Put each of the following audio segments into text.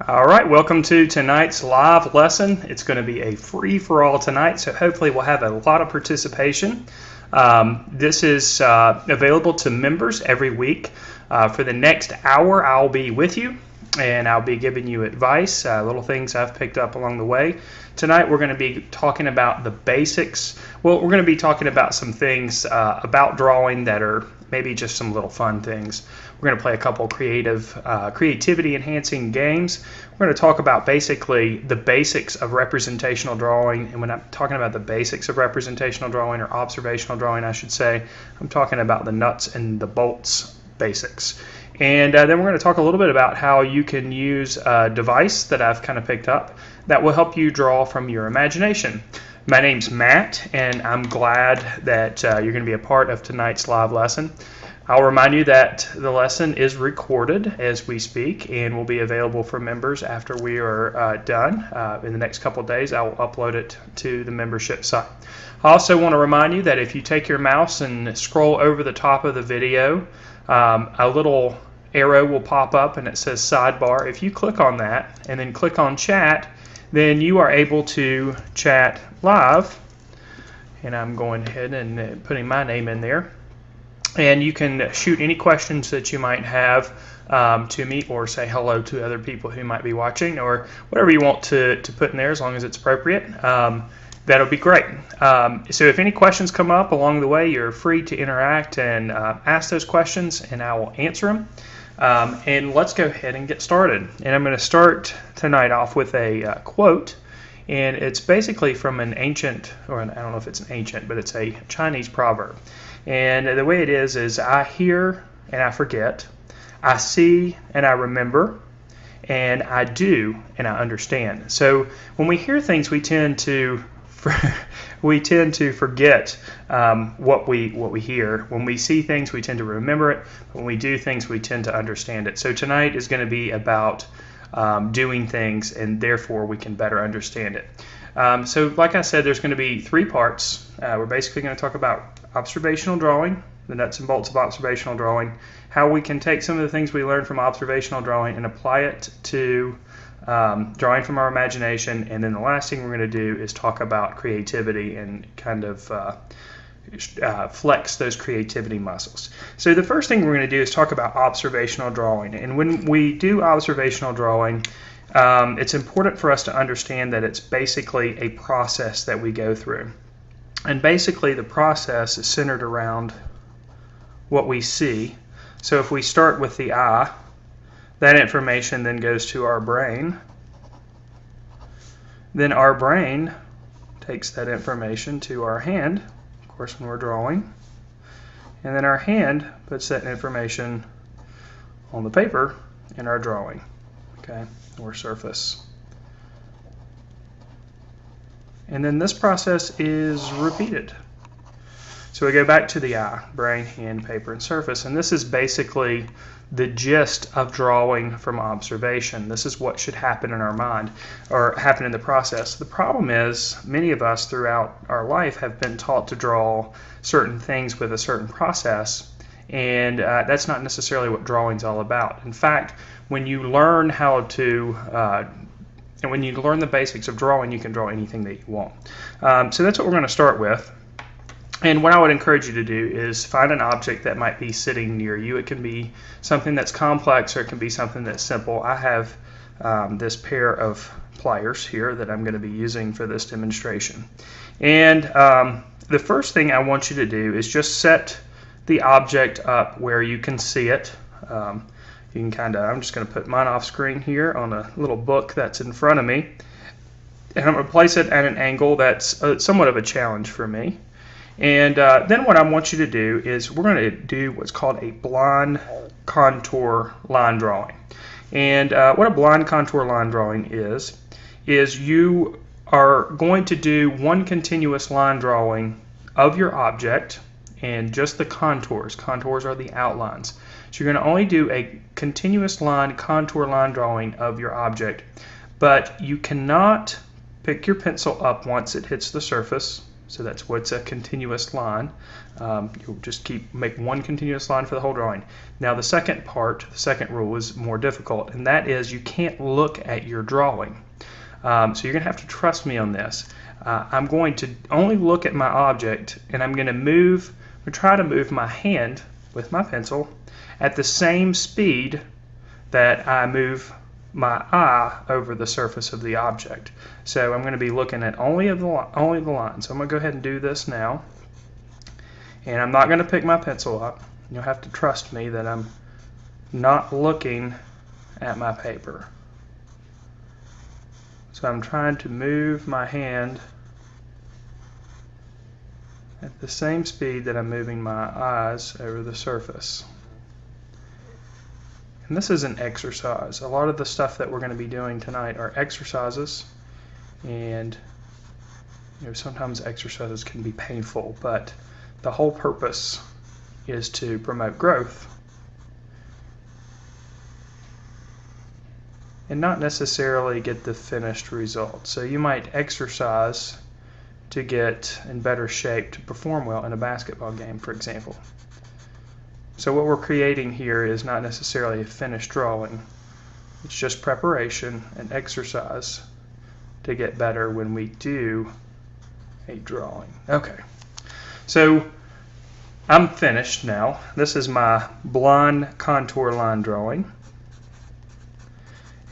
All right, welcome to tonight's live lesson. It's going to be a free-for-all tonight, so hopefully we'll have a lot of participation. This is available to members every week. For the next hour, I'll be with you, and I'll be giving you advice, little things I've picked up along the way. Tonight we're going to be talking about the basics. Well, we're going to be talking about some things about drawing that are maybe just some little fun things. We're going to play a couple creativity enhancing games. We're going to talk about basically the basics of representational drawing. And when I'm talking about the basics of representational drawing, or observational drawing I should say, I'm talking about the nuts and the bolts basics. And then we're going to talk a little bit about how you can use a device that I've kind of picked up that will help you draw from your imagination. My name's Matt, and I'm glad that you're going to be a part of tonight's live lesson. I'll remind you that the lesson is recorded as we speak and will be available for members after we are done. In the next couple of days, I will upload it to the membership site. I also want to remind you that if you take your mouse and scroll over the top of the video, a little arrow will pop up and it says sidebar. If you click on that and then click on chat, then you are able to chat live. And I'm going ahead and putting my name in there. And you can shoot any questions that you might have to me, or say hello to other people who might be watching, or whatever you want to put in there, as long as it's appropriate. That'll be great. So if any questions come up along the way, you're free to interact and ask those questions, and I will answer them. And let's go ahead and get started. And I'm going to start tonight off with a quote. And it's basically from an ancient, or I don't know if it's an ancient, but it's a Chinese proverb. And the way it is I hear and I forget, I see and I remember, and I do and I understand. So when we hear things, we tend to forget what we hear. When we see things, we tend to remember it. When we do things, we tend to understand it. So tonight is going to be about doing things, and therefore we can better understand it. So like I said, there's going to be three parts. We're basically going to talk about observational drawing, the nuts and bolts of observational drawing, how we can take some of the things we learned from observational drawing and apply it to drawing from our imagination, and then the last thing we're going to do is talk about creativity and kind of flex those creativity muscles. So the first thing we're going to do is talk about observational drawing. And when we do observational drawing, it's important for us to understand that it's basically a process that we go through. And basically the process is centered around what we see. So if we start with the eye, that information then goes to our brain. Then our brain takes that information to our hand, of course when we're drawing. And then our hand puts that information on the paper in our drawing, okay, or surface. And then this process is repeated. So we go back to the eye, brain, hand, paper, and surface. And this is basically the gist of drawing from observation. This is what should happen in our mind, or happen in the process. The problem is many of us throughout our life have been taught to draw certain things with a certain process, and that's not necessarily what drawing's all about. In fact, when you learn how to and when you learn the basics of drawing, you can draw anything that you want. So that's what we're going to start with. And what I would encourage you to do is find an object that might be sitting near you. It can be something that's complex, or it can be something that's simple. I have this pair of pliers here that I'm going to be using for this demonstration. And the first thing I want you to do is just set the object up where you can see it. You can I'm just going to put mine off screen here on a little book that's in front of me. And I'm going to place it at an angle that's somewhat of a challenge for me. And then what I want you to do is we're going to do what's called a blind contour line drawing. And what a blind contour line drawing is you are going to do one continuous line drawing of your object and just the contours. Contours are the outlines. So you're going to only do a continuous line, contour line drawing of your object. but you cannot pick your pencil up once it hits the surface. So that's what's a continuous line. You'll just make one continuous line for the whole drawing. Now the second part, the second rule, is more difficult, and that is you can't look at your drawing. So you're going to have to trust me on this. I'm going to only look at my object, and I'm going to try to move my hand with my pencil at the same speed that I move my eye over the surface of the object. So I'm going to be looking at only the line. So I'm going to go ahead and do this now. And I'm not going to pick my pencil up. You'll have to trust me that I'm not looking at my paper. So I'm trying to move my hand at the same speed that I'm moving my eyes over the surface. And this is an exercise. A lot of the stuff that we're going to be doing tonight are exercises, and sometimes exercises can be painful, but the whole purpose is to promote growth and not necessarily get the finished result. So you might exercise to get in better shape to perform well in a basketball game, for example. So what we're creating here is not necessarily a finished drawing. It's just preparation and exercise to get better when we do a drawing. Okay, so I'm finished now. This is my blind contour line drawing.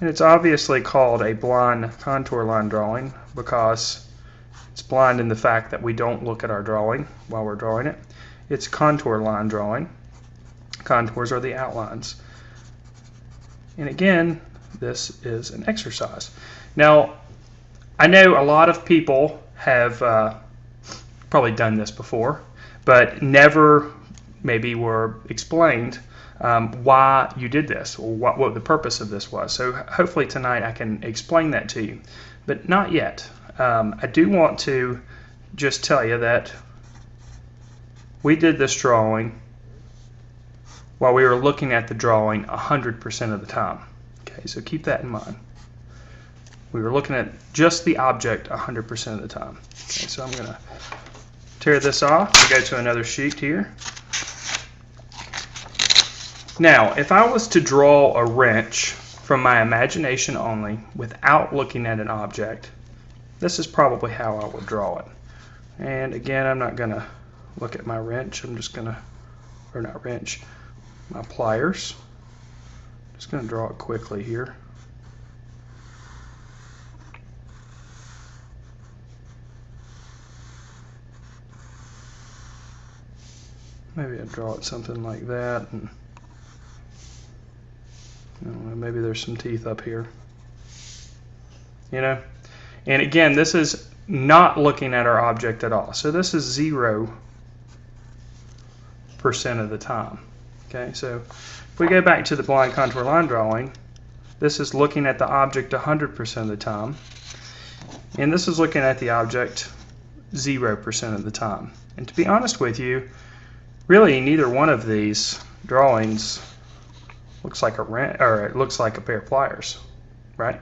And it's obviously called a blind contour line drawing because it's blind in the fact that we don't look at our drawing while we're drawing it. It's contour line drawing. Contours are the outlines. And again, this is an exercise. Now, I know a lot of people have probably done this before, but never maybe were explained why you did this or what the purpose of this was. So hopefully tonight I can explain that to you, but not yet. I do want to just tell you that we did this drawing while we were looking at the drawing 100% of the time. Okay, so keep that in mind. We were looking at just the object 100% of the time. Okay, so I'm going to tear this off and go to another sheet here. Now, if I was to draw a wrench from my imagination only without looking at an object, this is probably how I would draw it. And again, I'm not going to look at my wrench. I'm just going to, or not wrench, my pliers. Just going to draw it quickly here. Maybe I draw it something like that, and maybe there's some teeth up here. And again, this is not looking at our object at all. So this is 0% of the time. Okay, so if we go back to the blind contour line drawing, this is looking at the object 100% of the time, and this is looking at the object 0% of the time. And to be honest with you, really neither one of these drawings looks like a wrench, or it looks like a pair of pliers, right?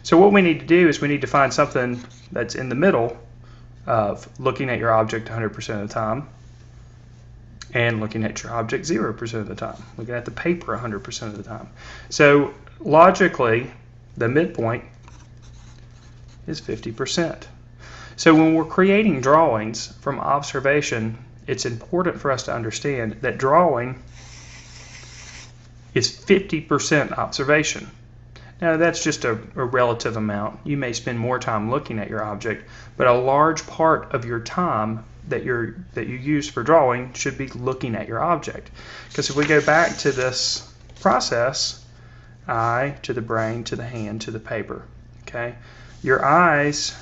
So what we need to do is we need to find something that's in the middle of looking at your object 100% of the time and looking at your object 0% of the time, looking at the paper 100% of the time. So logically, the midpoint is 50%. So when we're creating drawings from observation, it's important for us to understand that drawing is 50% observation. Now that's just a relative amount. You may spend more time looking at your object, but a large part of your time that you use for drawing should be looking at your object. Because if we go back to this process, eye to the brain to the hand to the paper, okay? Your eyes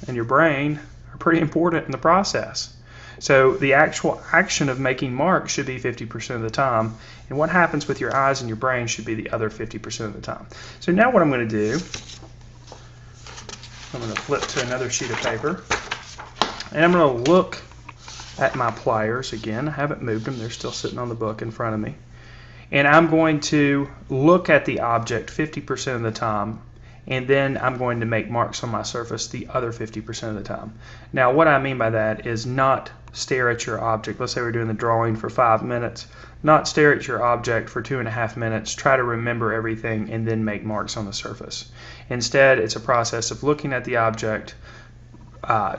and your brain are pretty important in the process. So the actual action of making marks should be 50% of the time, and what happens with your eyes and your brain should be the other 50% of the time. So now what I'm going to do, I'm going to flip to another sheet of paper, and I'm going to look at my pliers again. I haven't moved them, they're still sitting on the book in front of me. And I'm going to look at the object 50% of the time and then I'm going to make marks on my surface the other 50% of the time. Now what I mean by that is not stare at your object. Let's say we're doing the drawing for 5 minutes. Not stare at your object for 2.5 minutes, try to remember everything, and then make marks on the surface. Instead, it's a process of looking at the object,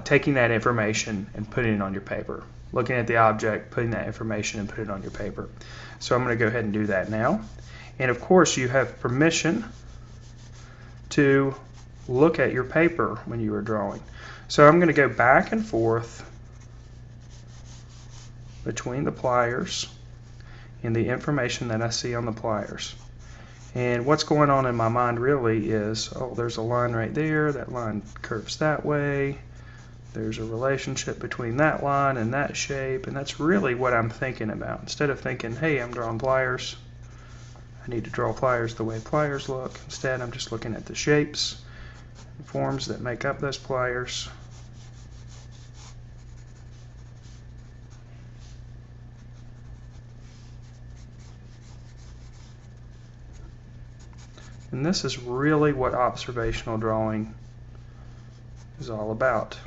taking that information and putting it on your paper. Looking at the object, putting that information and putting it on your paper. So I'm going to go ahead and do that now. And of course you have permission to look at your paper when you are drawing. So I'm going to go back and forth between the pliers and the information that I see on the pliers. And what's going on in my mind really is, oh, there's a line right there, that line curves that way, there's a relationship between that line and that shape, and that's really what I'm thinking about. Instead of thinking, hey, I'm drawing pliers, I need to draw pliers the way pliers look. Instead, I'm just looking at the shapes and forms that make up those pliers. And this is really what observational drawing is all about.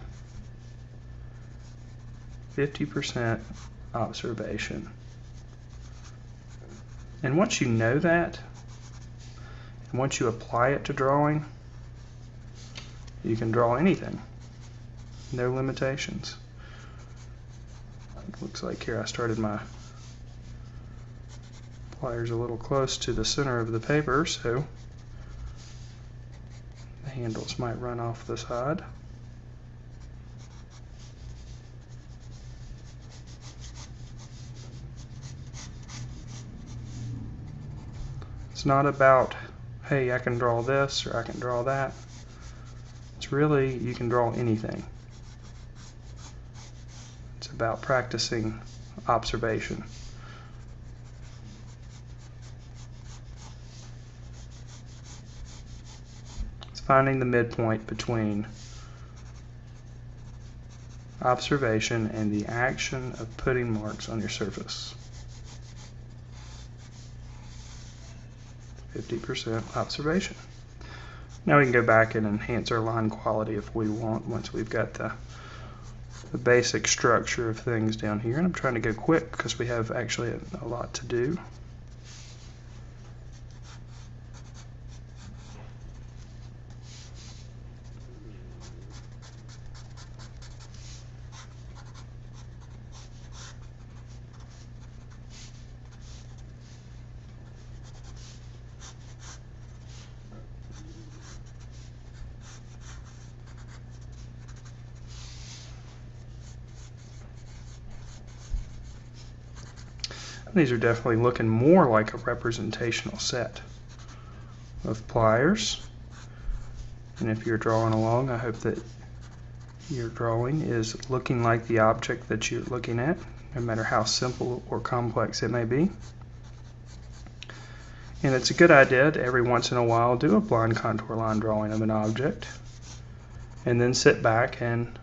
50% observation. And once you know that, and once you apply it to drawing, you can draw anything. No limitations. It looks like here I started my pliers a little close to the center of the paper, so the handles might run off the side. It's not about, hey, I can draw this or I can draw that. It's really, you can draw anything. It's about practicing observation. It's finding the midpoint between observation and the action of putting marks on your surface. 50% observation. Now we can go back and enhance our line quality if we want, once we've got the basic structure of things down here. And I'm trying to go quick because we have actually a lot to do. These are definitely looking more like a representational set of pliers. And if you're drawing along, I hope that your drawing is looking like the object that you're looking at, no matter how simple or complex it may be. And it's a good idea to every once in a while do a blind contour line drawing of an object, and then sit back and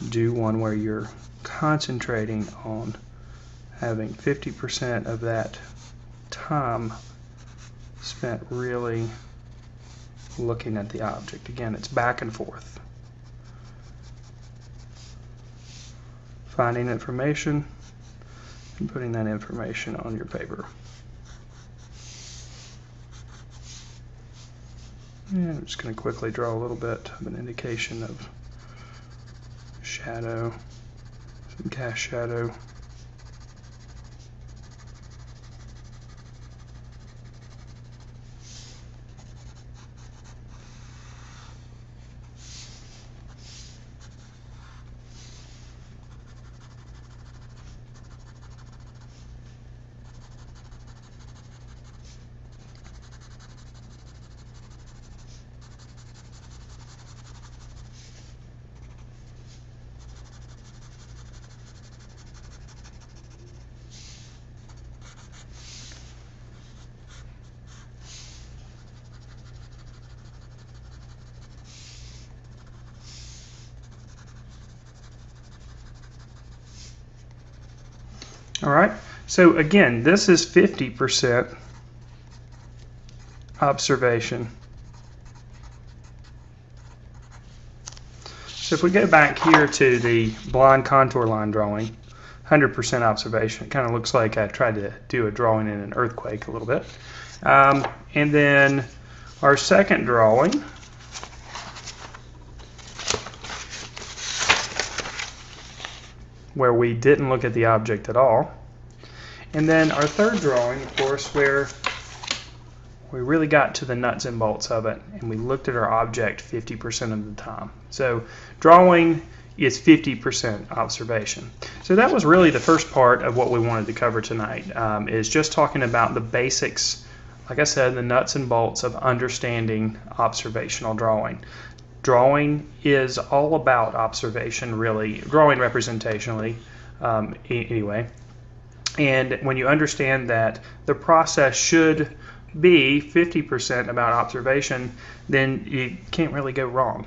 do one where you're concentrating on having 50% of that time spent really looking at the object. Again, it's back and forth. Finding information and putting that information on your paper. And I'm just going to quickly draw a little bit of an indication of shadow, some cast shadow. All right, so again, this is 50% observation So if we go back here to the blind contour line drawing, 100% observation. It kind of looks like I tried to do a drawing in an earthquake a little bit. And then our second drawing, where we didn't look at the object at all. And then our third drawing, of course, where we really got to the nuts and bolts of it, and we looked at our object 50% of the time. So drawing is 50% observation. So that was really the first part of what we wanted to cover tonight, is just talking about the basics, like I said, the nuts and bolts of understanding observational drawing. Drawing is all about observation, really, drawing representationally anyway. And when you understand that the process should be 50% about observation, then you can't really go wrong.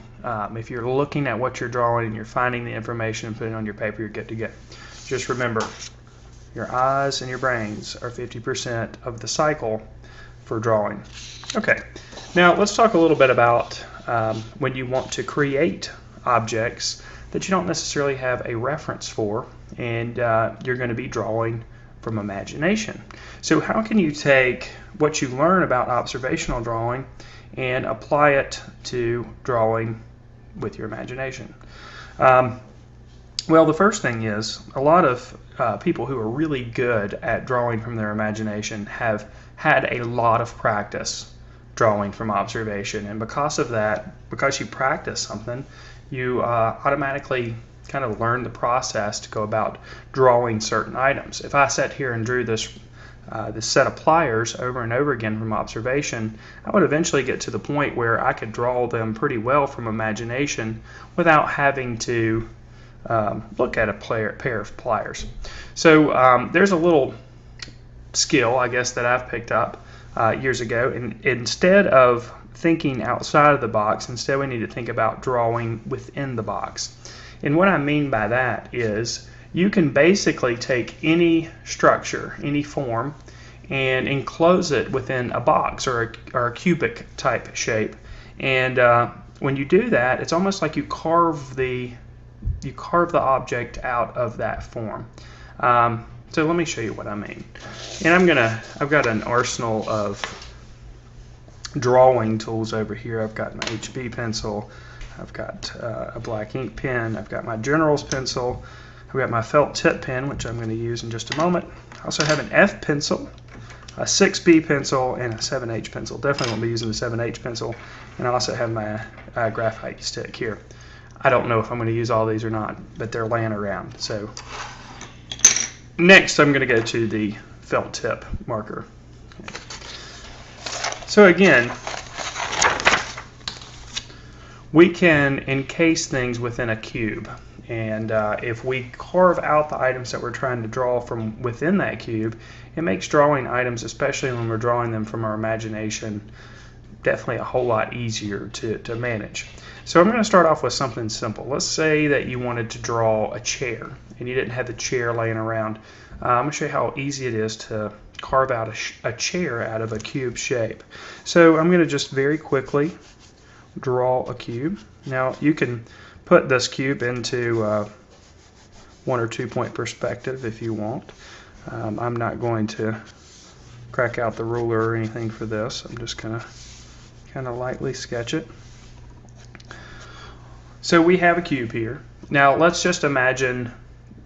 If you're looking at what you're drawing and you're finding the information and putting it on your paper, you're good to go. Just remember, your eyes and your brains are 50% of the cycle for drawing. Okay, now let's talk a little bit about when you want to create objects that you don't necessarily have a reference for, and you're going to be drawing from imagination. So how can you take what you learn about observational drawing and apply it to drawing with your imagination? Well, the first thing is, a lot of people who are really good at drawing from their imagination have had a lot of practice drawing from observation, and because of that, because you practice something, you automatically kind of learn the process to go about drawing certain items. If I sat here and drew this set of pliers over and over again from observation, I would eventually get to the point where I could draw them pretty well from imagination without having to look at a pair of pliers. So there's a little skill, I guess, that I've picked up years ago, and instead of thinking outside of the box, instead we need to think about drawing within the box. And what I mean by that is you can basically take any structure, any form, and enclose it within a box or a cubic type shape. And when you do that, it's almost like you carve the object out of that form. So let me show you what I mean. And I've got an arsenal of drawing tools over here. I've got my HB pencil, I've got a black ink pen, I've got my General's pencil, I've got my felt tip pen, which I'm going to use in just a moment. I also have an F pencil, a 6B pencil, and a 7H pencil. Definitely won't be using the 7H pencil. And I also have my graphite stick here. I don't know if I'm going to use all these or not, but they're laying around. So next I'm going to go to the felt tip marker. So again, we can encase things within a cube, and if we carve out the items that we're trying to draw from within that cube, it makes drawing items, especially when we're drawing them from our imagination, definitely a whole lot easier to manage. So I'm going to start off with something simple. Let's say that you wanted to draw a chair and you didn't have the chair laying around. I'm going to show you how easy it is to carve out a chair out of a cube shape. So I'm going to just very quickly draw a cube. Now you can put this cube into 1 or 2 point perspective if you want. I'm not going to crack out the ruler or anything for this. I'm just going to kind of lightly sketch it. So we have a cube here. Now let's just imagine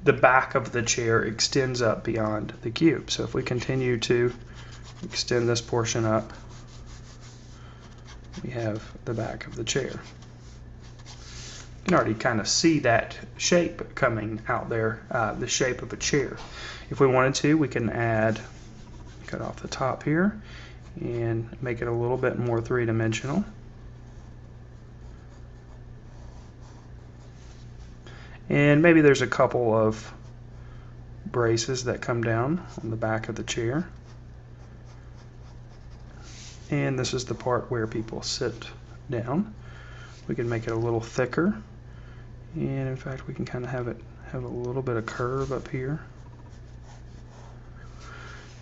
the back of the chair extends up beyond the cube. So if we continue to extend this portion up, we have the back of the chair. You can already kind of see that shape coming out there, the shape of a chair. If we wanted to, we can cut off the top here and make it a little bit more three-dimensional. And maybe there's a couple of braces that come down on the back of the chair. And this is the part where people sit down. We can make it a little thicker. And in fact, we can kind of have a little bit of curve up here.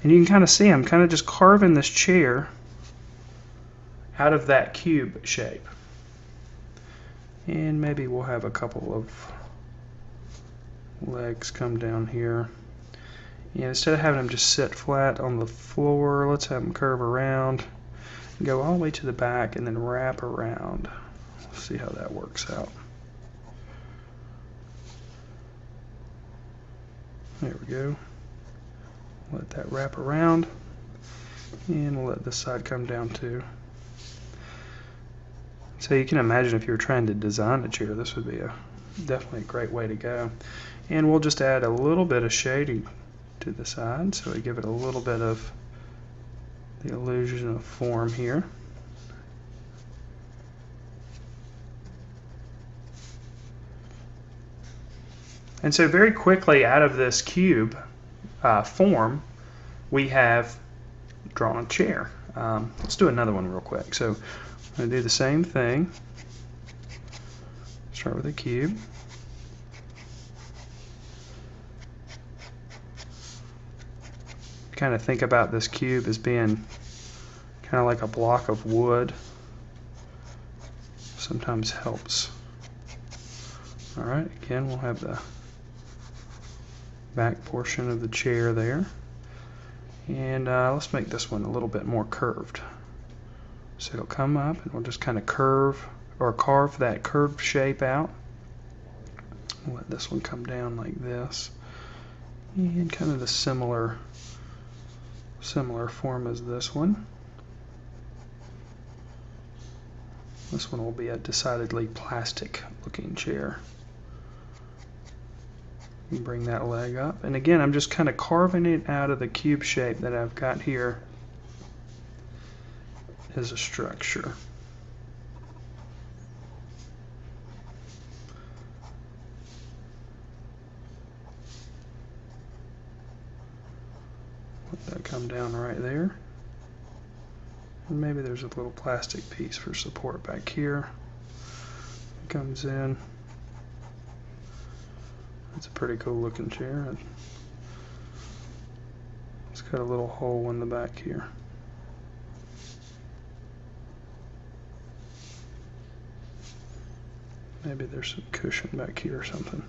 And you can kind of see I'm kind of just carving this chair out of that cube shape. And maybe we'll have a couple of legs come down here. And instead of having them just sit flat on the floor, let's have them curve around, go all the way to the back, and then wrap around. Let's see how that works out. There we go. Let that wrap around, and we'll let this side come down too. So you can imagine if you were trying to design a chair, this would be definitely a great way to go. And we'll just add a little bit of shading to the side, so we give it a little bit of the illusion of form here. And so very quickly out of this cube form, we have drawn a chair. Let's do another one real quick. So I'm going to do the same thing. Start with a cube. Kind of think about this cube as being kind of like a block of wood. Sometimes helps. Alright, again we'll have the back portion of the chair there. And let's make this one a little bit more curved. So it'll come up and we'll just kind of curve or carve that curved shape out. We'll let this one come down like this. And kind of the similar form as this one. This one will be a decidedly plastic looking chair. You bring that leg up, and again I'm just kind of carving it out of the cube shape that I've got here as a structure. Let that come down right there. And maybe there's a little plastic piece for support back here. It comes in. It's a pretty cool looking chair. It's got a little hole in the back here. Maybe there's some cushion back here or something.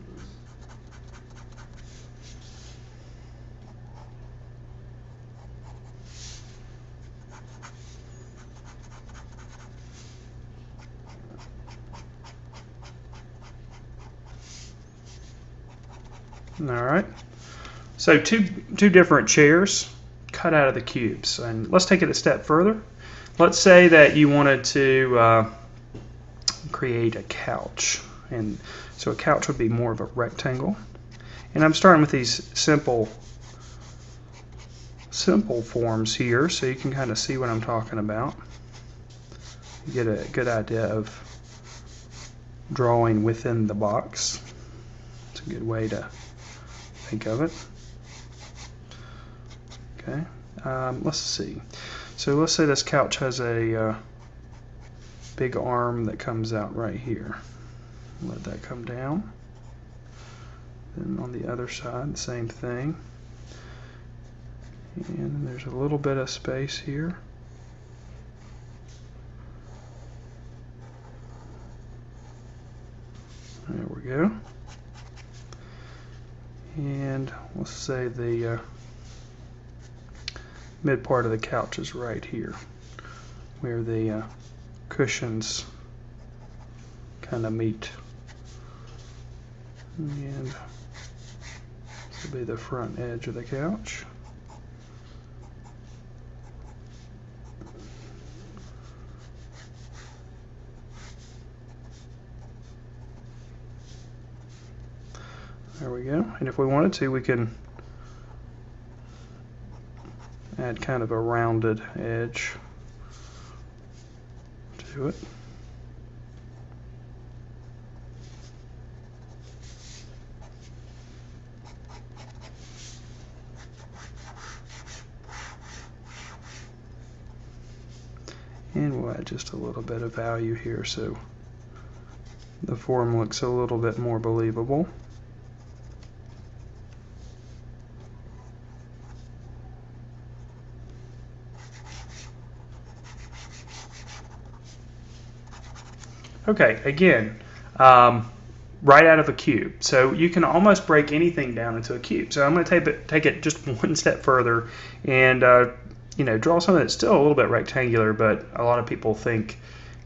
Alright, so two different chairs cut out of the cubes. And let's take it a step further. Let's say that you wanted to create a couch. And so a couch would be more of a rectangle. And I'm starting with these simple forms here so you can kind of see what I'm talking about. You get a good idea of drawing within the box. It's a good way to think of it. Okay, let's see. So let's say this couch has a big arm that comes out right here. Let that come down. Then on the other side, the same thing. And there's a little bit of space here. There we go. And let's say the mid part of the couch is right here, where the cushions kind of meet. And this will be the front edge of the couch. There we go. And if we wanted to, we can add kind of a rounded edge to it. And we'll add just a little bit of value here so the form looks a little bit more believable. Okay, again, right out of a cube. So you can almost break anything down into a cube. So I'm going to take it just one step further and draw something that's still a little bit rectangular, but a lot of people think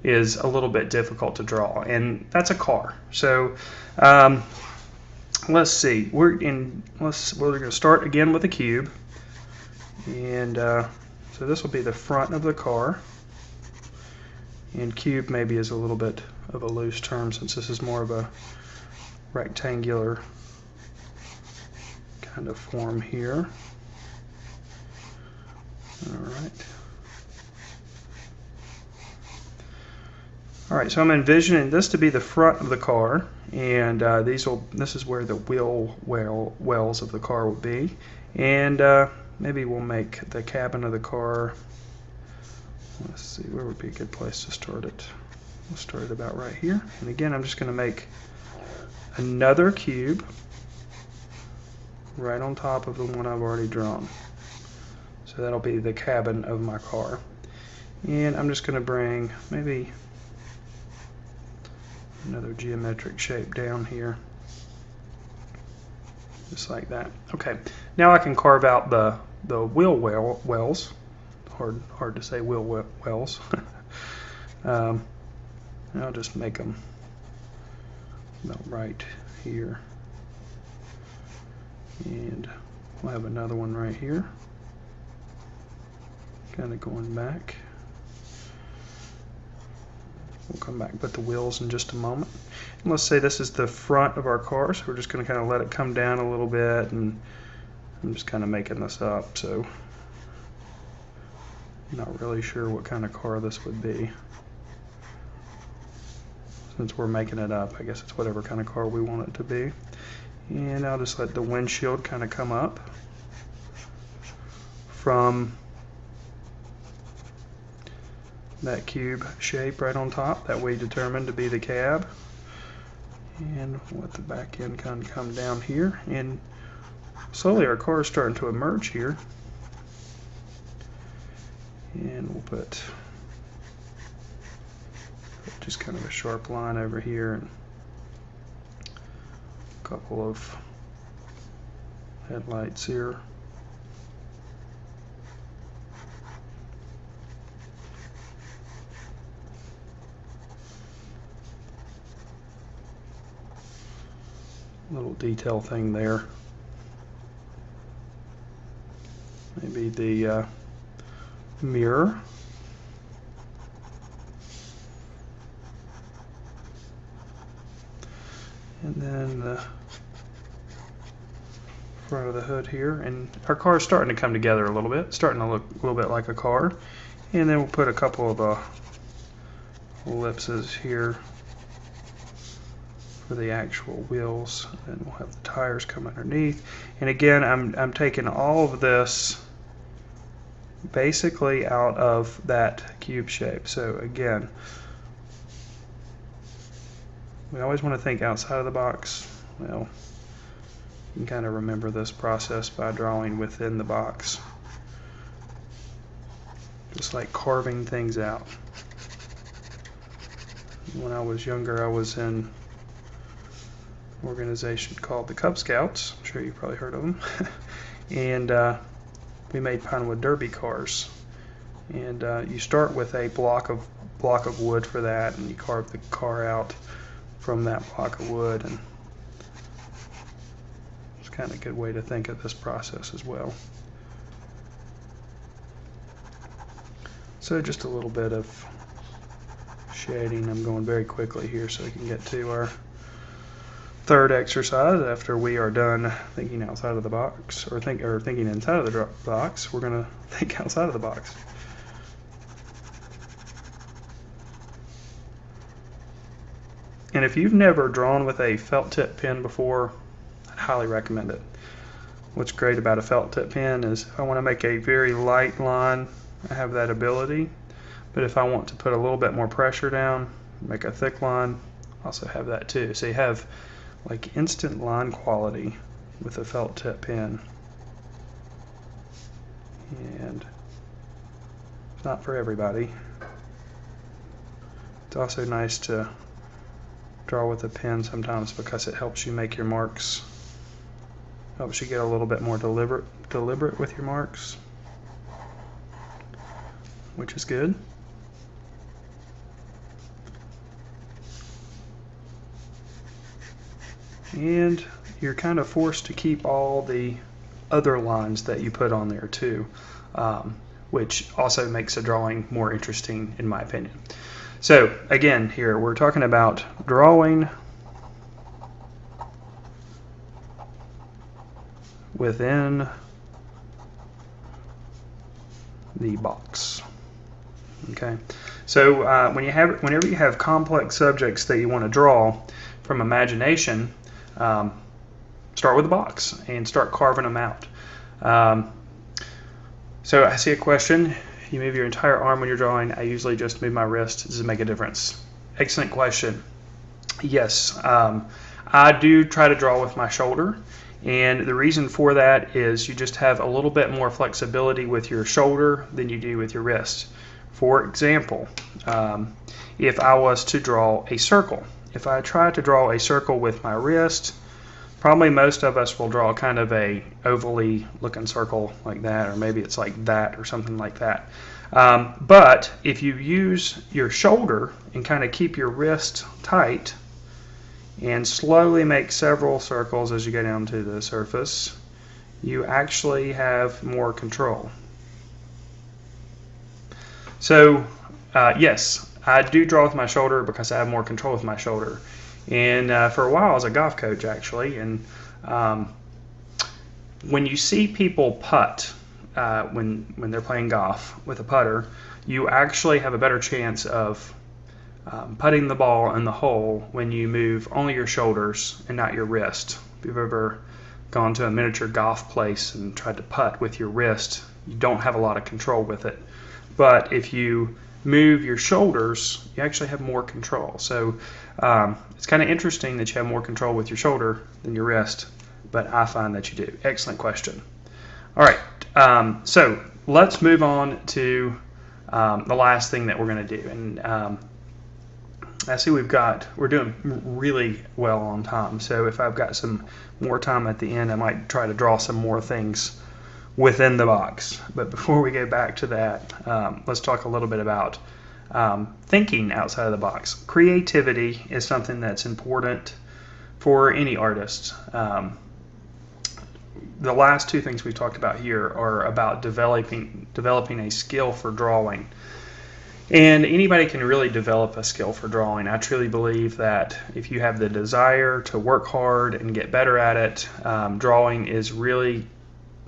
is a little bit difficult to draw, and that's a car. So let's see. We're going to start again with a cube, and so this will be the front of the car. And cube maybe is a little bit of a loose term since this is more of a rectangular kind of form here. All right, so I'm envisioning this to be the front of the car, and this is where the wheel wells of the car will be, and maybe we'll make the cabin of the car. Let's see, where would be a good place to start it? We'll start it about right here, and again I'm just going to make another cube right on top of the one I've already drawn. So that'll be the cabin of my car. And I'm just going to bring maybe another geometric shape down here. Just like that. Okay, now I can carve out the wheel wells. Hard to say wheel wells. I'll just make them about right here. And we'll have another one right here. Kind of going back. We'll come back and put the wheels in just a moment. And let's say this is the front of our car, so we're just going to kind of let it come down a little bit, and I'm just kind of making this up, so I'm not really sure what kind of car this would be. Since we're making it up, I guess it's whatever kind of car we want it to be. And I'll just let the windshield kind of come up from that cube shape right on top that we determined to be the cab. And we'll let the back end kind of come down here. And slowly our car is starting to emerge here. And we'll put just kind of a sharp line over here and a couple of headlights here. Little detail thing there. Maybe the mirror. And then the front of the hood here. And our car is starting to come together a little bit, starting to look a little bit like a car. And then we'll put a couple of ellipses here for the actual wheels, and we'll have the tires come underneath. And again, I'm taking all of this basically out of that cube shape. So again, we always want to think outside of the box. Well, you can kind of remember this process by drawing within the box, just like carving things out. When I was younger, I was in organization called the Cub Scouts. I'm sure you've probably heard of them. And we made Pinewood Derby cars. And you start with a block of wood for that, and you carve the car out from that block of wood. And it's kind of a good way to think of this process as well. So just a little bit of shading. I'm going very quickly here so we can get to our third exercise. After we are done thinking outside of the box, or thinking inside of the box, we're going to think outside of the box. And if you've never drawn with a felt tip pen before, I'd highly recommend it. What's great about a felt tip pen is if I want to make a very light line, I have that ability. But if I want to put a little bit more pressure down, make a thick line, I also have that too. So you have like instant line quality with a felt tip pen. And it's not for everybody. It's also nice to draw with a pen sometimes because it helps you make your marks, helps you get a little bit more deliberate with your marks, which is good. And you're kind of forced to keep all the other lines that you put on there too, which also makes the drawing more interesting in my opinion. So again, here we're talking about drawing within the box. Okay, so whenever you have complex subjects that you want to draw from imagination, start with a box and start carving them out. So I see a question. You move your entire arm when you're drawing. I usually just move my wrist. Does it make a difference? Excellent question. Yes, I do try to draw with my shoulder, and the reason for that is you just have a little bit more flexibility with your shoulder than you do with your wrist. For example, if I was to draw a circle, if I try to draw a circle with my wrist, probably most of us will draw kind of a ovally looking circle like that, or maybe it's like that or something like that. But if you use your shoulder and kind of keep your wrist tight and slowly make several circles as you go down to the surface, you actually have more control. So yes, I do draw with my shoulder because I have more control with my shoulder. And for a while I was a golf coach actually, and when you see people putt when they're playing golf with a putter, you actually have a better chance of putting the ball in the hole when you move only your shoulders and not your wrist. If you've ever gone to a miniature golf place and tried to putt with your wrist, you don't have a lot of control with it. But if you move your shoulders, you actually have more control. So it's kind of interesting that you have more control with your shoulder than your wrist, but I find that you do. Excellent question. All right, so let's move on to the last thing that we're going to do. And I see we're doing really well on time. So if I've got some more time at the end, I might try to draw some more things within the box. But before we go back to that, let's talk a little bit about thinking outside of the box. Creativity is something that's important for any artist. The last two things we talked about here are about developing a skill for drawing. And anybody can really develop a skill for drawing. I truly believe that if you have the desire to work hard and get better at it, drawing is really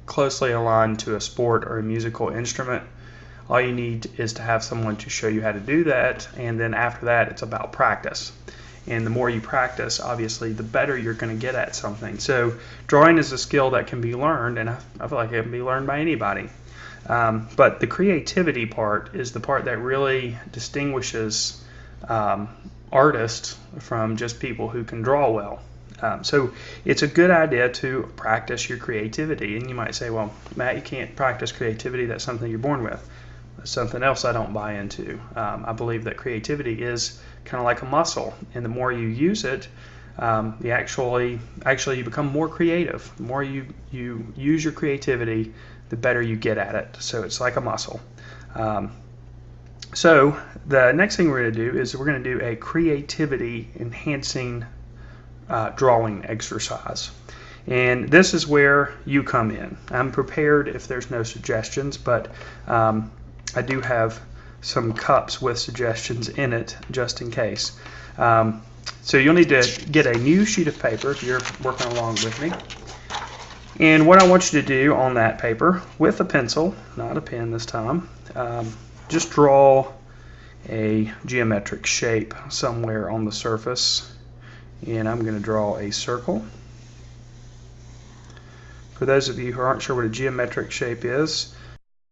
closely aligned to a sport or a musical instrument. All you need is to have someone to show you how to do that, and then after that it's about practice. And the more you practice, obviously, the better you're going to get at something. So drawing is a skill that can be learned, and I feel like it can be learned by anybody. But the creativity part is the part that really distinguishes artists from just people who can draw well. So it's a good idea to practice your creativity. And you might say, well, Matt, you can't practice creativity. That's something you're born with. That's something else I don't buy into. I believe that creativity is kind of like a muscle, and the more you use it, you actually you become more creative. The more you use your creativity, the better you get at it. So it's like a muscle. So the next thing we're going to do is we're going to do a creativity enhancing drawing exercise. And this is where you come in. I'm prepared if there's no suggestions, but I do have some cups with suggestions in it just in case. So you'll need to get a new sheet of paper if you're working along with me. And what I want you to do on that paper with a pencil, not a pen this time, just draw a geometric shape somewhere on the surface. And I'm going to draw a circle. For those of you who aren't sure what a geometric shape is,